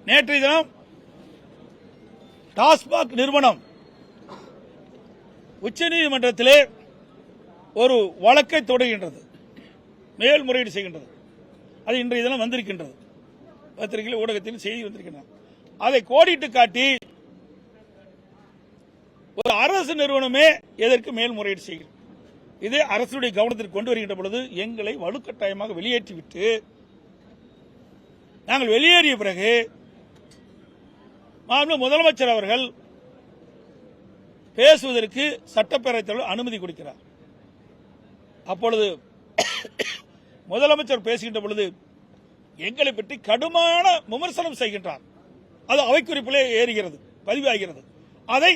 நேற்றைய தினம் டாஸ்மாக் நிறுவனம் உச்சநீதிமன்றத்திலே ஒரு வழக்கை தொடர்கின்றது, மேல்முறையீடு செய்கின்றது. அது இன்றைய தினம் வந்திருக்கின்றது, பத்திரிகையில் ஊடகத்தில் செய்தி வந்திருக்கின்றன. அதை கோடிட்டு காட்டி ஒரு அரசு நிறுவனமே எதற்கு மேல்முறையீடு செய்கிறது? இது அரசுடைய கவனத்திற்கு கொண்டு வருகின்ற பொழுது எங்களை வலுக்கட்டாயமாக வெளியேற்றிவிட்டு நாங்கள் வெளியேறிய பிறகு முதலமைச்சர் அவர்கள் பேசுவதற்கு சட்டப்பேரவைத் தலைவர் அனுமதி கொடுக்கிறார். அப்பொழுது முதலமைச்சர் பேசுகின்ற பொழுது எங்களை பற்றி கடுமையான விமர்சனம் செய்கின்றார். அது அவைக்குறிப்பிலே ஏறுகிறது, பதிவாகிறது. அதை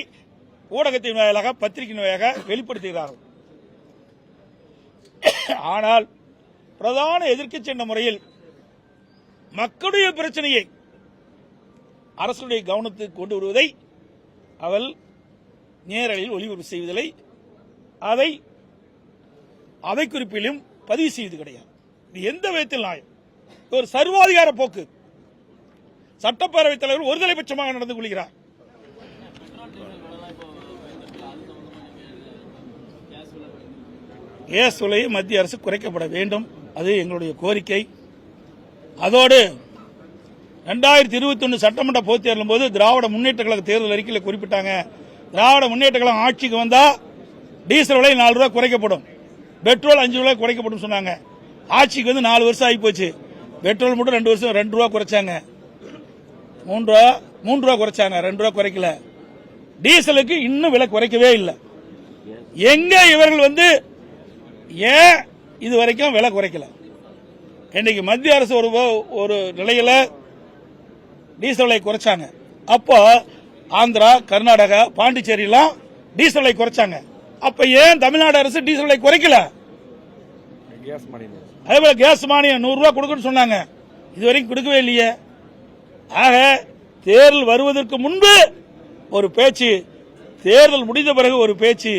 ஊடகத்தின் வாயிலாக, பத்திரிகையின் வாயிலாக வெளிப்படுத்துகிறார்கள். ஆனால் பிரதான எதிர்க்கட்சி என்ற முறையில் மக்களுடைய பிரச்சனையை அரசுடைய கவனத்துக்கு கொண்டு வருவதை அவள் நேரலையில் ஒளிபரப்பு செய்வதில்லை. அதை அவைக்குறிப்பிலும் பதிவு செய்வது கிடையாது. இது எந்த விதத்தில் நியாயம்? ஒரு சர்வாதிகார போக்கு. சட்டப்பேரவைத் தலைவர் ஒருதலைபட்சமாக நடந்து கொள்கிறார். கேஸ் விலையை மத்திய அரசு குறைக்கப்பட வேண்டும், அது எங்களுடைய கோரிக்கை. அதோடு 2021 சட்டமன்ற பொதுத் தேர்தலின் போது திராவிட முன்னேற்ற கழக தேர்தல் அறிக்கையில் குறிப்பிட்டாங்க, திராவிட முன்னேற்ற கழகம் ஆட்சிக்கு வந்தா டீசல் விலை 4 ரூபாய் குறைக்கப்படும், பெட்ரோல் 5 ரூபாய் குறைக்கப்படும் சொன்னாங்க. ஆட்சிக்கு வந்து 4 வருஷம் ஆகி போச்சு. பெட்ரோல் மட்டும் 2 வருஷம் 2 ரூபாய் குறைச்சாங்க, 3 ரூபாய் குறைச்சாங்க, 2 ரூபாய் குறைக்கல. டீசலுக்கு இன்னும் விலை குறைக்கவே இல்லை. எங்க இவர்கள் வந்து ஏன் இதுவரைக்கும் விலை குறைக்கல? இன்னைக்கு மத்திய அரசு ஒரு நிலையில டீசல் விலை குறைச்சாங்க. அப்போ ஆந்திரா, கர்நாடகா, பாண்டிச்சேரி எல்லாம் டீசல் விலை குறைச்சாங்க. அப்ப ஏன் தமிழ்நாடு அரசு டீசல் விலை குறைக்கல? அதே போல கேஸ் மானியம் 100 ரூபாய் கொடுக்கணும்னு சொன்னாங்க, இதுவரைக்கும் கொடுக்கவே இல்லையே. ஆக தேர்தல் வருவதற்கு முன்பு ஒரு பேச்சு, தேர்தல் முடிந்த பிறகு ஒரு பேச்சு,